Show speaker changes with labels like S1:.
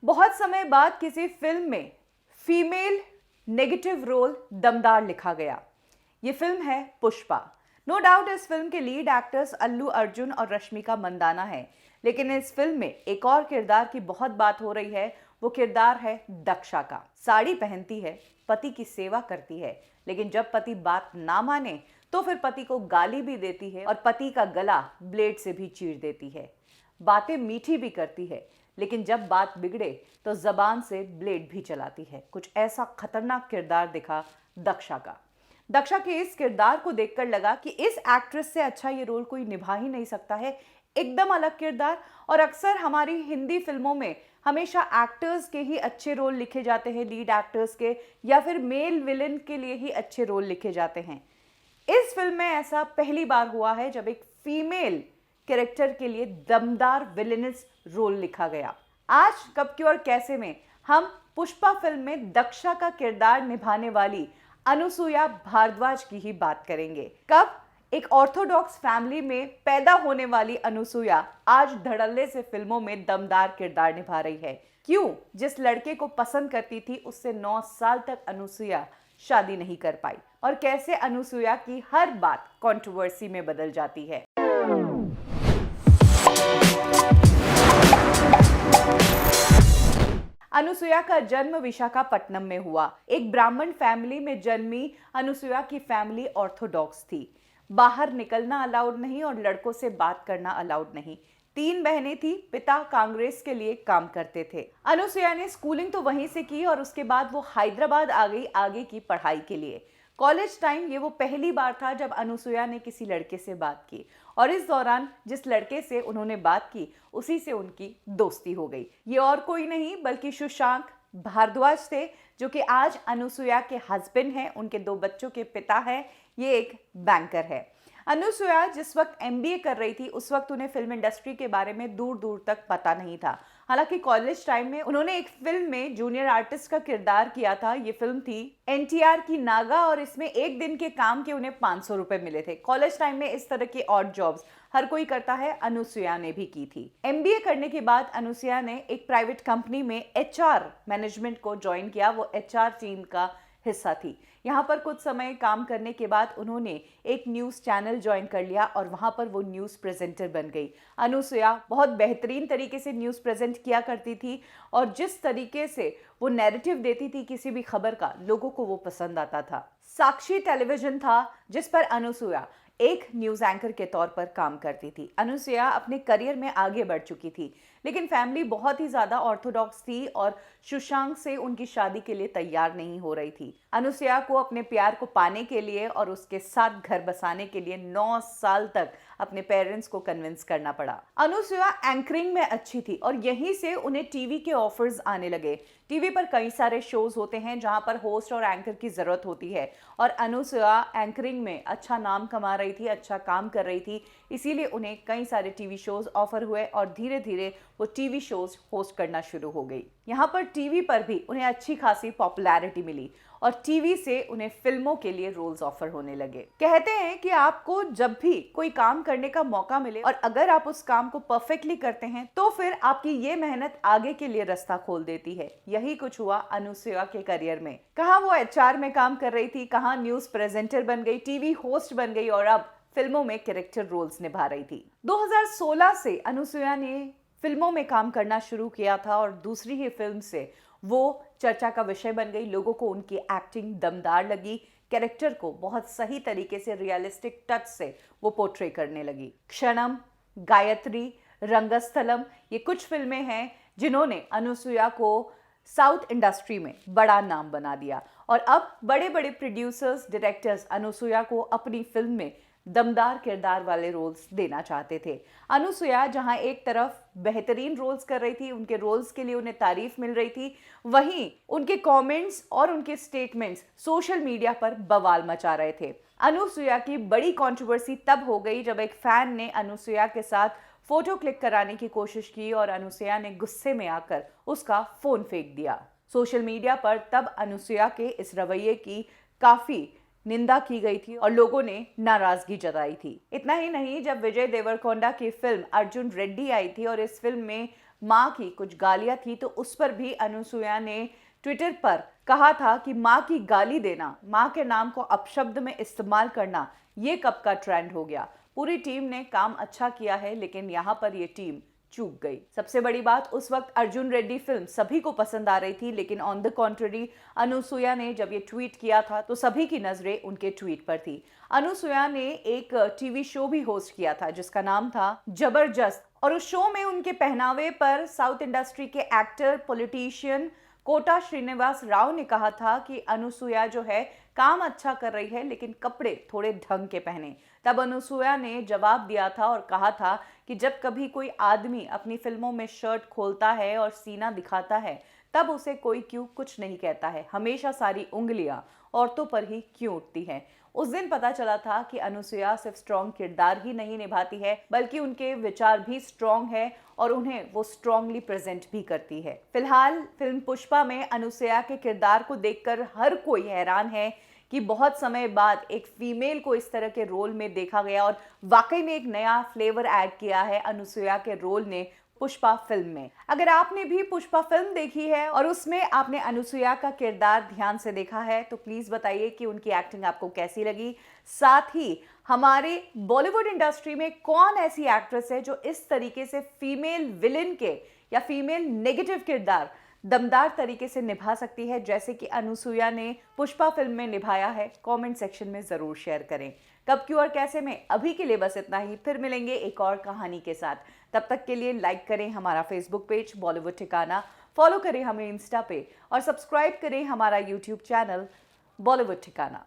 S1: बहुत समय बाद किसी फिल्म में फीमेल नेगेटिव रोल दमदार लिखा गया। ये फिल्म है पुष्पा। नो डाउट इस फिल्म के लीड एक्टर्स अल्लू अर्जुन और रश्मिका मंदाना हैं, लेकिन इस फिल्म में एक और किरदार की बहुत बात हो रही है। वो किरदार है दक्षा का। साड़ी पहनती है, पति की सेवा करती है, लेकिन जब पति बात ना माने तो फिर पति को गाली भी देती है और पति का गला ब्लेड से भी चीर देती है। बातें मीठी भी करती है, लेकिन जब बात बिगड़े तो जबान से ब्लेड भी चलाती है। कुछ ऐसा खतरनाक किरदार दिखा दक्षा का। दक्षा के इस किरदार को देखकर लगा कि इस एक्ट्रेस से अच्छा ये रोल कोई निभा ही नहीं सकता है। एकदम अलग किरदार। और अक्सर हमारी हिंदी फिल्मों में हमेशा एक्टर्स के ही अच्छे रोल लिखे जाते हैं, लीड एक्टर्स के, या फिर मेल विलेन के लिए ही अच्छे रोल लिखे जाते हैं। इस फिल्म में ऐसा पहली बार हुआ है जब एक फीमेल कैरेक्टर के लिए दमदार विलेनस रोल लिखा गया। आज कब क्यों और कैसे में हम पुष्पा फिल्म में दक्षा का किरदार निभाने वाली अनुसुया भारद्वाज की ही बात करेंगे। कब एक ऑर्थोडॉक्स फैमिली में पैदा होने वाली अनुसुया आज धड़ल्ले से फिल्मों में दमदार किरदार निभा रही है। क्यों जिस लड़के को पसंद करती थी उससे 9 साल तक अनुसुया शादी नहीं कर पाई, और कैसे अनुसुया की हर बात कंट्रोवर्सी में बदल जाती है। अनुसुया का जन्म विशाखापट्टनम में हुआ। एक ब्राह्मण फैमिली में जन्मी अनुसुया की फैमिली ऑर्थोडॉक्स थी। बाहर निकलना अलाउड नहीं और लड़कों से बात करना अलाउड नहीं। 3 बहनें थी। पिता कांग्रेस के लिए काम करते थे। अनुसुया ने स्कूलिंग तो वहीं से की और उसके बाद वो हैदराबाद आ गई आगे की पढ़ाई के लिए। कॉलेज टाइम ये वो पहली बार था जब अनुसुया ने किसी लड़के से बात की, और इस दौरान जिस लड़के से उन्होंने बात की उसी से उनकी दोस्ती हो गई। ये और कोई नहीं बल्कि सुशांक भारद्वाज थे, जो कि आज अनुसुया के हस्बैंड हैं, उनके 2 बच्चों के पिता हैं। ये एक बैंकर है। अनुसुया जिस वक्त एमबीए कर रही थी उस वक्त उन्हें फिल्म इंडस्ट्री के बारे में दूर दूर तक पता नहीं था। हालांकि कॉलेज टाइम में उन्होंने एक फिल्म में जूनियर आर्टिस्ट का किरदार किया था। ये फिल्म थी एनटीआर की नागा, और इसमें एक दिन के काम के उन्हें 500 रुपए मिले थे। कॉलेज टाइम में इस तरह के ऑड जॉब्स हर कोई करता है, अनुसुया ने भी की थी। एमबीए करने के बाद अनुसुया ने एक प्राइवेट कंपनी में एचआर मैनेजमेंट को ज्वाइन किया। वो एचआर टीम का हिस्सा थी। यहाँ पर कुछ समय काम करने के बाद उन्होंने एक न्यूज़ चैनल ज्वाइन कर लिया और वहाँ पर वो न्यूज़ प्रेजेंटर बन गई। अनुसुया बहुत बेहतरीन तरीके से न्यूज़ प्रेजेंट किया करती थी, और जिस तरीके से वो नैरेटिव देती थी किसी भी खबर का, लोगों को वो पसंद आता था। साक्षी टेलीविजन था जिस पर अनुसुया एक न्यूज़ एंकर के तौर पर काम करती थी। अनुसुया अपने करियर में आगे बढ़ चुकी थी, लेकिन फैमिली बहुत ही ज़्यादा ऑर्थोडॉक्स थी और सुशांक से उनकी शादी के लिए तैयार नहीं हो रही थी। अनुसुया को अपने प्यार को पाने के लिए और उसके साथ घर बसाने के लिए 9 साल तक अपने पेरेंट्स को कन्विंस करना पड़ा। अनुसुया एंकरिंग में अच्छी थी और यहीं से उन्हें टीवी के ऑफर्स आने लगे। टीवी पर कई सारे शोज होते हैं जहां पर होस्ट और एंकर की जरूरत होती है, और अनुसुया एंकरिंग में अच्छा नाम कमा रही थी, अच्छा काम कर रही थी, इसीलिए उन्हें कई सारे टीवी शोज ऑफर हुए और धीरे धीरे वो टीवी शोज होस्ट करना शुरू हो गई। यहाँ पर टीवी पर भी उन्हें अच्छी खासी पॉपुलैरिटी मिली और टीवी से उन्हें फिल्मों के लिए रोल्स ऑफर होने लगे। कहते हैं कि आपको जब भी कोई काम करने का मौका मिले और अगर आप उस काम को परफेक्टली करते हैं तो फिर आपकी ये मेहनत आगे के लिए रास्ता खोल देती है। यही कुछ हुआ अनुसुया के करियर में। कहाँ वो एचआर में काम कर रही थी, कहाँ न्यूज प्रेजेंटर बन गई, टीवी होस्ट बन गई और अब फिल्मों में कैरेक्टर रोल्स निभा रही थी। 2016 से अनुसुया ने फिल्मों में काम करना शुरू किया था और दूसरी ही फिल्म से वो चर्चा का विषय बन गई। लोगों को उनकी एक्टिंग दमदार लगी, कैरेक्टर को बहुत सही तरीके से रियलिस्टिक टच से वो पोर्ट्रे करने लगी। क्षणम, गायत्री, रंगस्थलम, ये कुछ फिल्में हैं जिन्होंने अनुसुया को साउथ इंडस्ट्री में बड़ा नाम बना दिया, और अब बड़े बड़े प्रोड्यूसर्स, डायरेक्टर्स अनुसुया को अपनी फिल्म में दमदार किरदार वाले रोल्स देना चाहते थे। अनुसुया जहां एक तरफ बेहतरीन रोल्स कर रही थी, उनके रोल्स के लिए उन्हें तारीफ मिल रही थी, वहीं उनके कमेंट्स और उनके स्टेटमेंट्स सोशल मीडिया पर बवाल मचा रहे थे। अनुसुया की बड़ी कंट्रोवर्सी तब हो गई जब एक फैन ने अनुसुया के साथ फोटो क्लिक कराने की कोशिश की और अनुसुया ने गुस्से में आकर उसका फोन फेंक दिया। सोशल मीडिया पर तब अनुसुया के इस रवैये की काफी निंदा की गई थी और लोगों ने नाराजगी जताई थी। इतना ही नहीं, जब विजय देवरकोंडा की फिल्म अर्जुन रेड्डी आई थी और इस फिल्म में मां की कुछ गालियां थी, तो उस पर भी अनुसुईया ने ट्विटर पर कहा था कि मां की गाली देना, मां के नाम को अपशब्द में इस्तेमाल करना, ये कब का ट्रेंड हो गया। पूरी टीम ने काम अच्छा किया है, लेकिन यहां पर ये टीम चूक गई। सबसे बड़ी बात, उस वक्त अर्जुन रेड्डी फिल्म सभी को पसंद आ रही थी, लेकिन ऑन द कॉन्ट्ररी अनुसुईया ने जब ये ट्वीट किया था तो सभी की नजरें उनके ट्वीट पर थी। अनुसुईया ने एक टीवी शो भी होस्ट किया था जिसका नाम था जबरदस्त, और उस शो में उनके पहनावे पर साउथ इंडस्ट्री के एक्टर, पॉलिटिशियन कोटा श्रीनिवास राव ने कहा था कि अनुसुईया जो है काम अच्छा कर रही है, लेकिन कपड़े थोड़े ढंग के पहने। तब अनुसुईया ने जवाब दिया था और कहा था कि जब कभी कोई आदमी अपनी फिल्मों में शर्ट खोलता है और सीना दिखाता है, तब उसे कोई क्यों कुछ नहीं कहता है, हमेशा सारी उंगलियां औरतों पर ही क्यों उठती हैं। उस दिन पता चला था कि अनुसुईया सिर्फ स्ट्रॉन्ग किरदार ही नहीं निभाती है, बल्कि उनके विचार भी स्ट्रॉन्ग है और उन्हें वो स्ट्रॉन्गली प्रेजेंट भी करती है। फिलहाल फिल्म पुष्पा में अनुसुईया के किरदार को देखकर हर कोई हैरान है कि बहुत समय बाद एक फीमेल को इस तरह के रोल में देखा गया और वाकई में एक नया फ्लेवर ऐड किया है अनुसुईया के रोल ने पुष्पा फिल्म में। अगर आपने भी पुष्पा फिल्म देखी है और उसमें आपने अनुसुईया का किरदार ध्यान से देखा है, तो प्लीज बताइए कि उनकी एक्टिंग आपको कैसी लगी। साथ ही हमारे बॉलीवुड इंडस्ट्री में कौन ऐसी एक्ट्रेस है जो इस तरीके से फीमेल विलेन के या फीमेल नेगेटिव किरदार दमदार तरीके से निभा सकती है, जैसे कि अनुसुईया ने पुष्पा फिल्म में निभाया है। कमेंट सेक्शन में जरूर शेयर करें। कब, क्यों और कैसे में अभी के लिए बस इतना ही। फिर मिलेंगे एक और कहानी के साथ। तब तक के लिए लाइक करें हमारा फेसबुक पेज बॉलीवुड ठिकाना, फॉलो करें हमें इंस्टा पे और सब्सक्राइब करें हमारा यूट्यूब चैनल बॉलीवुड ठिकाना।